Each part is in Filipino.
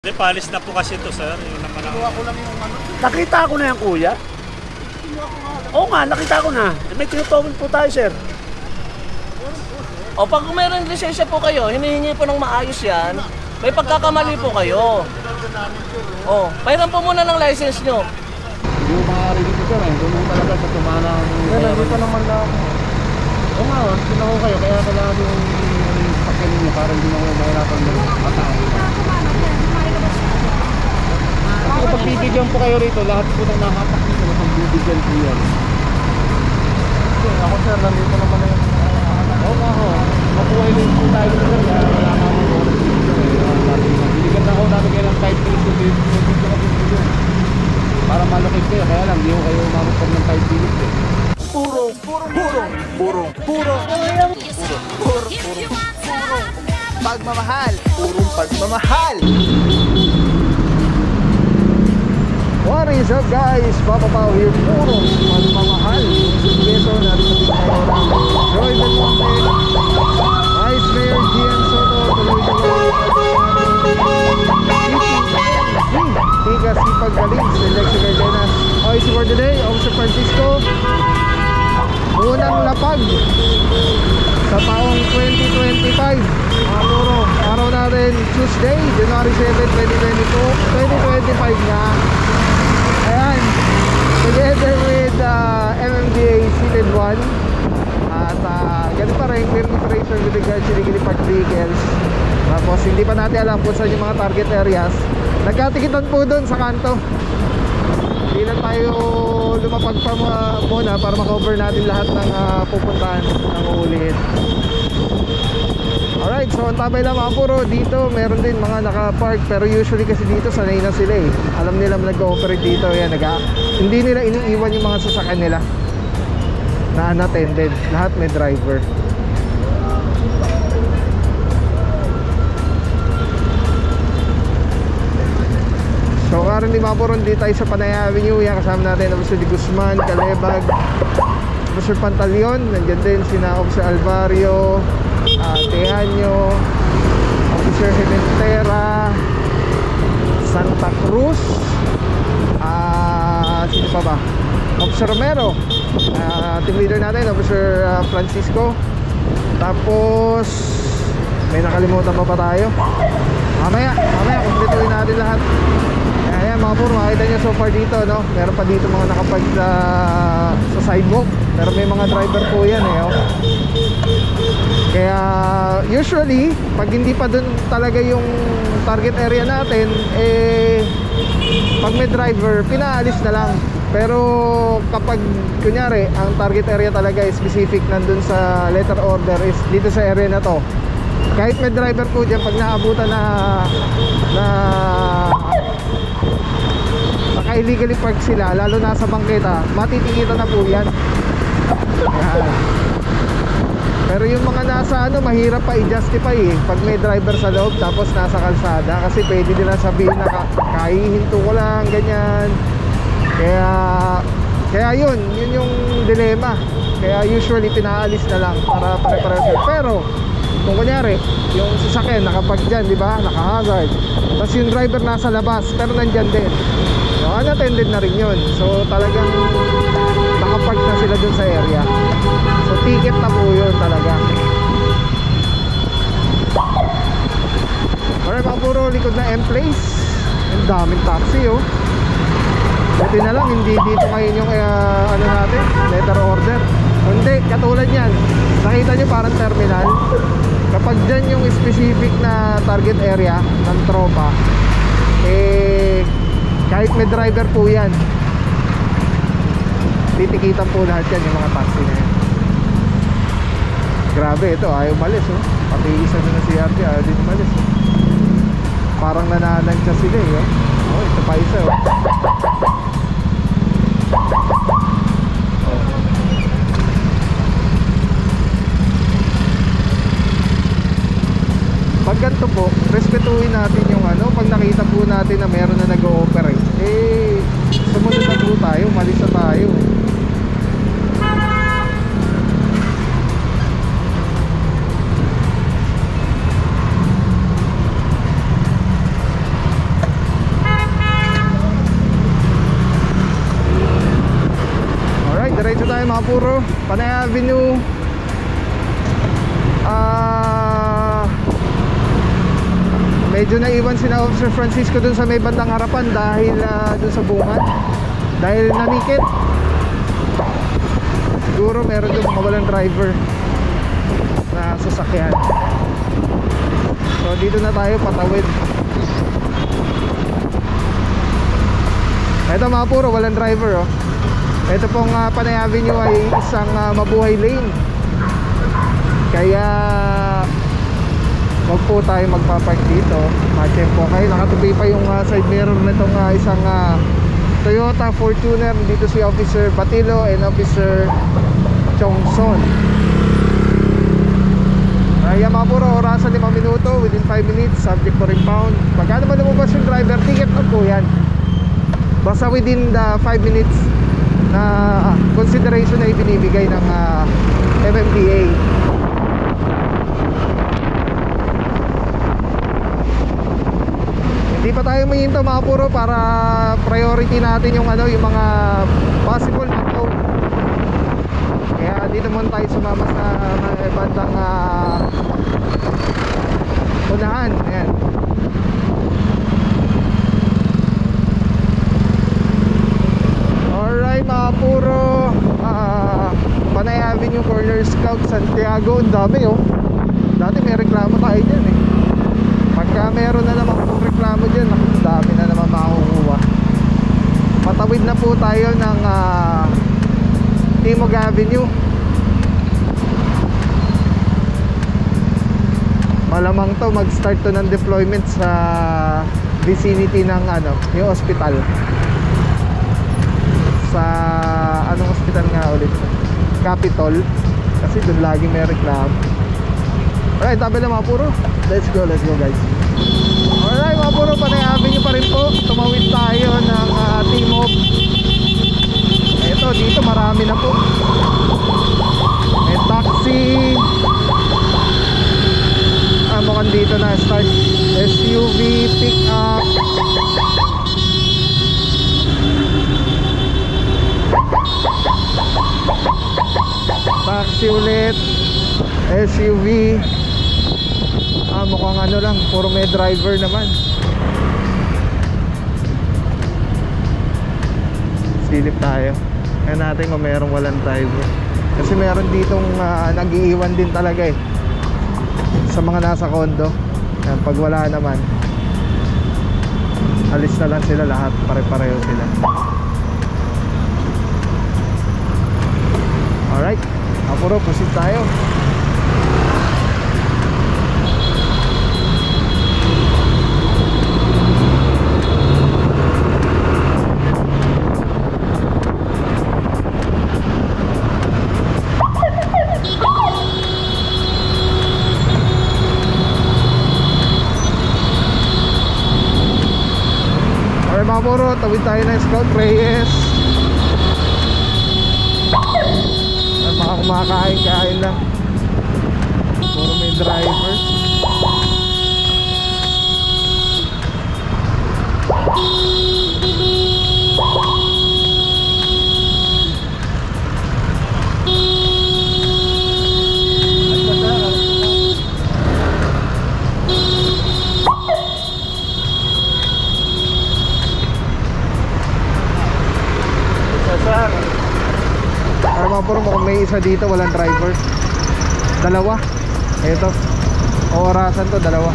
Hindi, palis na po kasi ito, sir. Yung naman ang... Ko lang yung ano. Nakita ko na yan, kuya. Oo nga, nakita ko na. May tinutawin po tayo, sir. O pag meron lisensya po kayo, hinihingi po ng maayos yan, may pagkakamali po kayo. O, pairan po muna ng license nyo. Hindi mo maaari dito sir eh. Doon mo talaga sa tumanang... Nandito naman lang. Oo nga, sinako kayo. Kaya kailangan yung pakyan ninyo para hindi mo mahirapan ng matao. Kasi kapag bibigyan po kayo rito, lahat po ng nakapak dito na pagbibigyan po yan. Ako sir, nandito naman na yung... Oo nga ho. Makuha yung po tayo dito sir. Kaya wala ka akong oras dito eh. Binigyan na ako namin kayo ng 5 minutes to video na video. Para malukit kayo. Kaya lang, hindi ko kayo marupag ng 5 minutes eh. Puro. Pagmamahal. Purong pagmamahal. What is up guys? Papa Pao here. Purong pagmamahal. Beso natin sa Joy Del Monte, Vice Mayor Gian Soto, tuloy Tiga Sipag Galing, Lexi Cardenas. OIC for today, Officer Francisco. Unang lapag sa taong 2025. Mga puro, araw natin Tuesday, January 7, 2025 na. Ayan, together with MMDA Seated 1. At ganun pa rin, clear operation with regards to legally parked vehicles. Tapos hindi pa natin alam kung saan yung mga target areas. Nagkatikitan po doon sa kanto. Hindi lang tayo lumapag pa muna para makover natin lahat ng pupuntahan ng uulihin. Alright, so ang tabay lang mga puro, dito meron din mga naka-park. Pero usually kasi dito sanay na sila eh. Alam nila nag-ooperate dito. Yan, hindi nila iniiwan yung mga sasakyan nila na unattended. Lahat may driver. So currently mga puro, hindi tayo sa Panay Avenue. Yan, kasama natin Officer de Guzman, Calebag, Officer Pantaleon. Nandiyan din sina Officer Alvario, Teaño, Officer Hementera, Santa Cruz, sino pa ba? Officer Romero, team leader natin, Officer Francisco. Tapos may nakalimutan pa tayo. Mamaya kumpletuhin natin lahat. Ayan mga puro, makita nyo so far dito, no? Meron pa dito mga nakapag sa sidewalk. Pero may mga driver po yan eh, oh. Kaya usually pag hindi pa dun talaga yung target area natin, eh pag may driver, pinaalis na lang. Pero kapag kunyari ang target area talaga is specific, nandun sa letter order is dito sa area na to, kahit may driver po dyan, pag naabutan na naka-illegally park sila, lalo na sa bangketa, matitikita na po yan. Yan. Pero yung mga nasa mahirap pa i-justify eh. Pag may driver sa loob tapos nasa kalsada, kasi pwede nila sabihin na kahihinto ko lang, ganyan. Kaya yun yung dilema. Kaya usually pinaalis na lang para pare-pareho. Pero kung kunyari yung sasakyan nakapag dyan, di ba, naka-hazard, tapos yung driver nasa labas pero nandyan din, so unattended na rin yun. So talagang nakapark na sila dun sa area. So ticket na po yun talaga. Alright mga puro, likod na M-Place. Ang daming taxi oh. Buti na lang hindi dito ngayon yung ano natin, letter order. Hindi, katulad yan, nakita nyo parang terminal. Kapag dyan yung specific na target area ng tropa, eh kahit may driver po yan, titikitan po lahat yan yung mga taxi na yan. Grabe, ito ayaw malis oh. Pati isa na si CRT ayaw din malis oh. Parang nananansya sila eh oh. Oh, ito pa isa oh. Pag ganito po, respetuhin natin yung ano. Pag nakita po natin na meron na nag-ooperate, eh sumunod na po tayo, malis na tayo. mga puro, Panay Avenue. Medyo naiwan si na Officer Francisco dun sa may bandang harapan dahil dun sa bungan. Dahil nanikit. Siguro meron dun mga walang driver na sasakyan. So dito na tayo patawid. Ito mga puro, walang driver oh. Ito pong Panay Avenue ay isang mabuhay lane. Kaya wag po tayo magpapark dito. Matchen po kayo. Nakatupi pa yung side mirror nitong isang Toyota Fortuner. Dito si Officer Batilo and Officer Chongson. Kaya mga puro, orasan 5 minuto. Within 5 minutes, subject to impound. Pagka naman lumabas yung driver, ticket na po yan. Basta within the 5 minutes na consideration na ibinibigay ng MMDA. Hindi pa tayo mahinto mga puro para priority natin yung yung mga possible na tow. Kaya dito muna tayo sumama sa mga bandang unahan. Ayan. Alright mga puro, Panay Avenue Corner Scout Santiago. Ang dami oh. Dati may reklamo tayo dyan eh. Pagka meron na naman kung reklamo dyan, ang dami na naman makukuha. Patawid na po tayo ng Timog Avenue. Malamang to mag-start to ng deployment sa vicinity ng yung hospital. Sa anong hospital nga ulit? Capitol. Kasi doon lagi may reklamo. Alright, tabi na mga puro. Let's go guys. Alright mga puro, Panay Avenue pa rin po. Tumawid tayo ng Timog. Eto, dito marami na po. May taxi. Mukhang dito na start. SUV, pick up. Taxi ulit. SUV. Mukhang lang, puro may driver naman. Silip tayo. Kaya natin kung merong walang driver. Kasi meron ditong nag-iiwan din talaga eh sa mga nasa condo. Pag wala naman, alis na lang sila lahat. Pare-pareho sila. Alright, puro proceed tayo. Puro, tawid tayo ng Scout Reyes. At mga kumakain-kain lang. Puro may driver. Puro mukhang may isa dito walang driver. Dalawa. Ito. Orasan to, dalawa.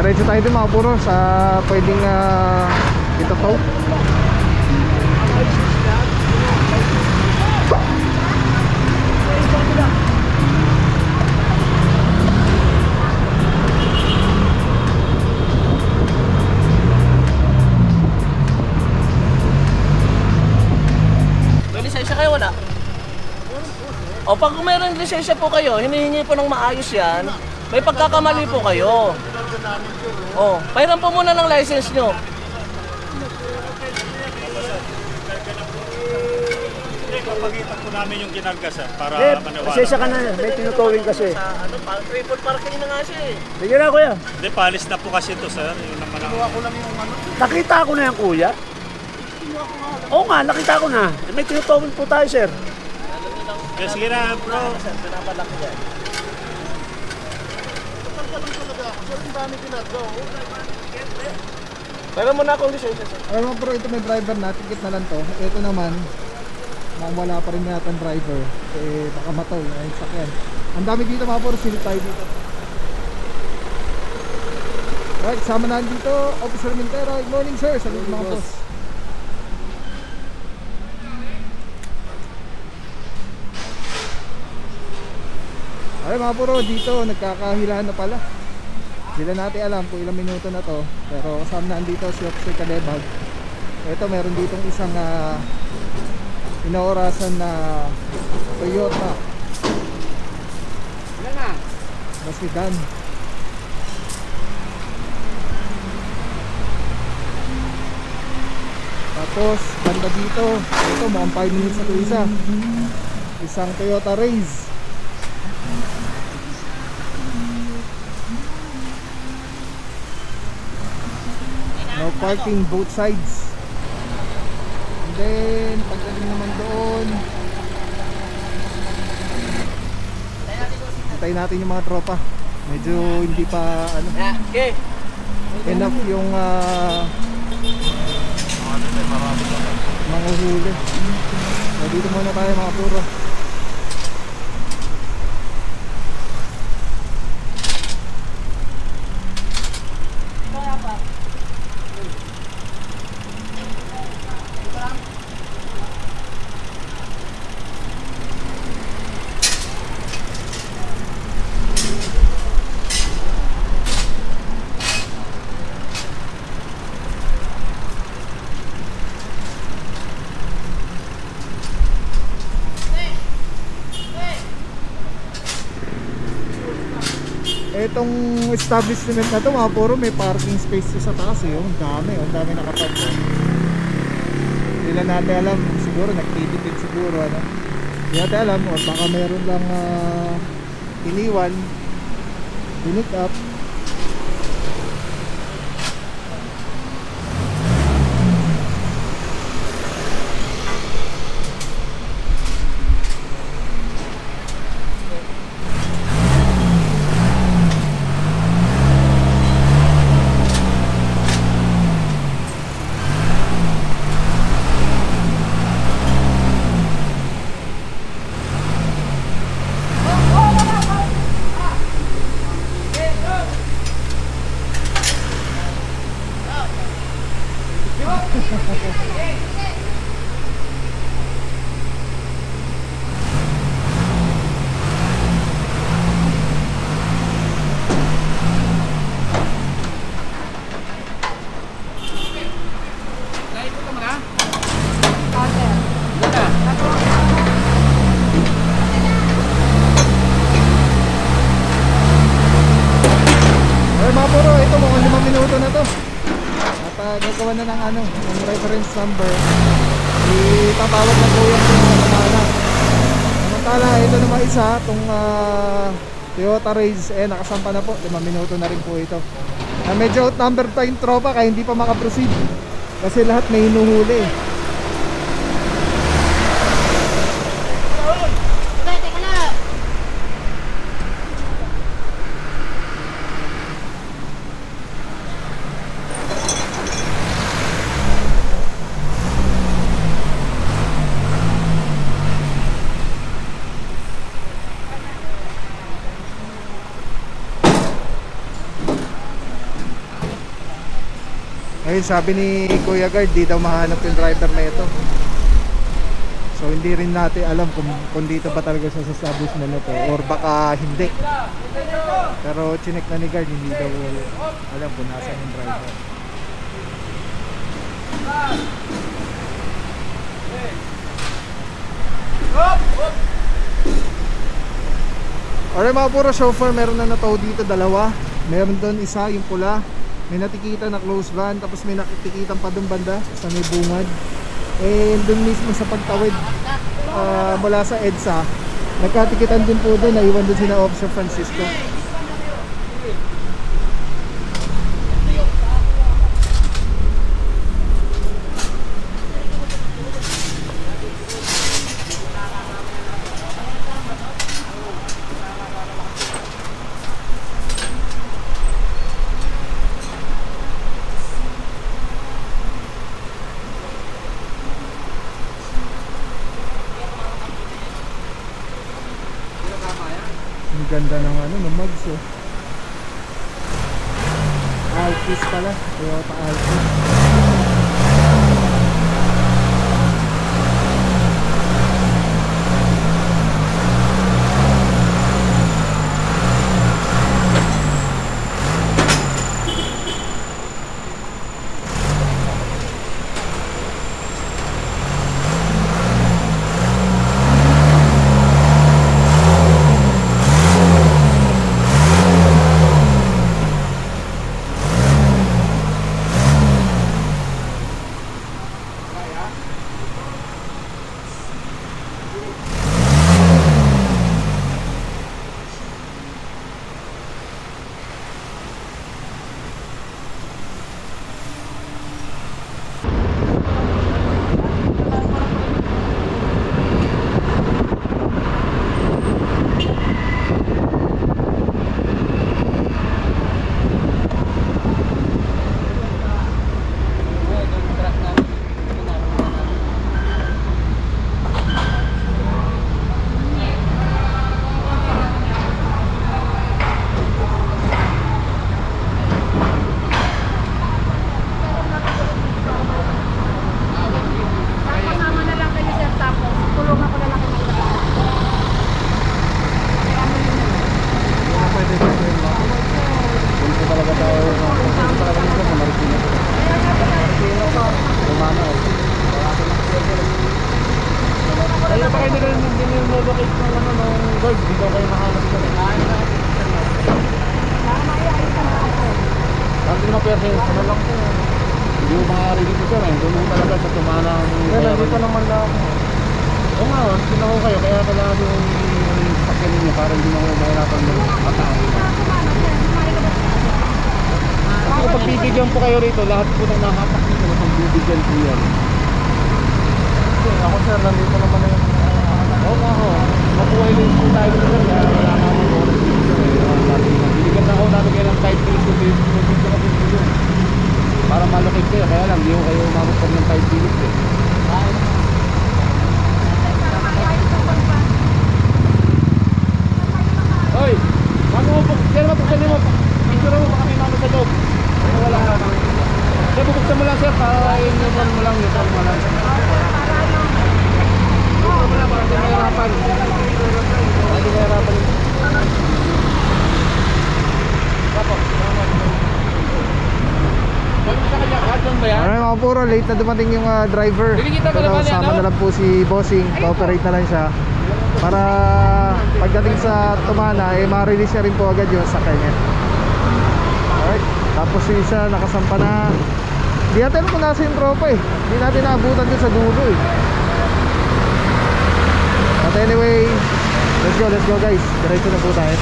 Diretso tayo din mga puro sa pwedeng ito to. May lisensya kayo, wala? O pag mayroong lisensya po kayo, hinihingi po ng maayos yan. May pagkakamali po kayo. Oh, pahiram po muna ng license nyo. Hindi, papagitan po namin yung ginarga, sir, para maniwala. Pasensya ka na, may tinutowing kasi. Sa ano, parang triple parking na nga siya eh. Sige na kuya. Hindi, palis na po kasi ito, sir. Yun naman ang... Nakita ko na yan kuya. Oo nga, nakita ko na. May tinutowing po tayo sir. Yes, sige na, bro. Sir, pinamalaki yan. Pero mo na akong lisensya sir. Alam mo bro, ito may driver na, tikit na lang to. Ito naman, wala pa rin yata ang driver. Eh, baka mataw, ay sakyan. Ang dami dito mga puro, silip tayo dito. Alright, sama na dito, Officer Mintero. Good morning sir, salut mga boss. Alright mga puro, dito nagkakahilaan na pala. Hindi na natin alam kung ilang minuto na to, pero kasama na dito si Officer Kalebag. Ito meron ditong isang inaorasan na Toyota na sedan. Tapos banda dito, ito mukhang 5 minutes na ito isa. Isang Toyota Raze. No parking both sides. And then pagdating naman doon, antayin natin yung mga tropa. Medyo hindi pa ano, Okay. enough yung mga huli. So, dito muna tayo mga puro. Itong establishment na to mga puro may parking space sa taas eh. Ang dami nakapark. Hindi na natin alam, siguro nagtitipid siguro ano. Hindi natin alam o baka mayroon lang iniwan, pick up. Gagawa na ng ano, ng reference number. Itatawag na po yung samantala. Samantala, ito naman isa, itong Toyota Raze, nakasampa na po, 5 minuto na rin po ito. Medyo outnumbered pa yung tropa kaya hindi pa makaproceed kasi lahat may hinuhuli. Ayun, sabi ni Kuya Guard, di daw mahanap yung driver na ito. So hindi rin natin alam kung dito ba talaga sa establishment na to or baka hindi. Pero chinek na ni Guard, hindi daw alam kung nasaan yung driver. Alright mga puro chauffeur, meron na natow dito, dalawa. Meron doon isa, yung pula. May natikita na close van, tapos may nakikitan pa doon banda sa may bungad. And doon mismo sa pagtawid mula sa EDSA, nagkatikitan din po doon, naiwan doon sina Officer Francisco. Ang ganda ng ng mags oh. Altis pala, Toyota Altis. Pagbibigyan po kayo rito, lahat po ng nakapak dito, pagbibigyan po yan. Ako sir, nandito naman na yung makuha yung po tayo dito sir, kaya wala namin po. Binigyan na ako namin kayo ng 5 minutes kung dito na dito yun. Para malukit kayo, kaya lang, di ko kayo marupag ng 5 minutes eh. Hoy! Sir, mapagsanin mo, picture mo, baka may mano sa loob. Wala nga. Sir, bubuksan mo lang sir, para i-neutral mo lang, neutral mo lang. Neutral mo lang, para di mahirapan. Para di mahirapan. Tapos, alright mga puro, late na dumating yung driver. So, sama na lang po si Bossing, pa-operate na lang siya. Para pagdating sa Tumana, ma-release niya rin po agad yung sakay niya. Alright. Tapos yung isa nakasampa na. Hindi natin alam kung nasa yung tropa eh. Hindi natin naabutan dun sa dulo eh. But anyway, let's go guys. Diretso na po tayo.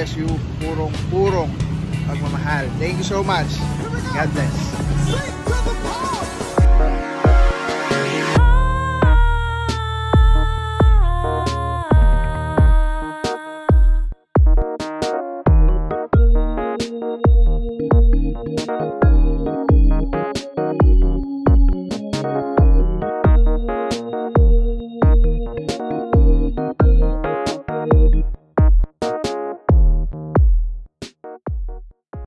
bless you. Purong pagmamahal. Thank you so much. God bless.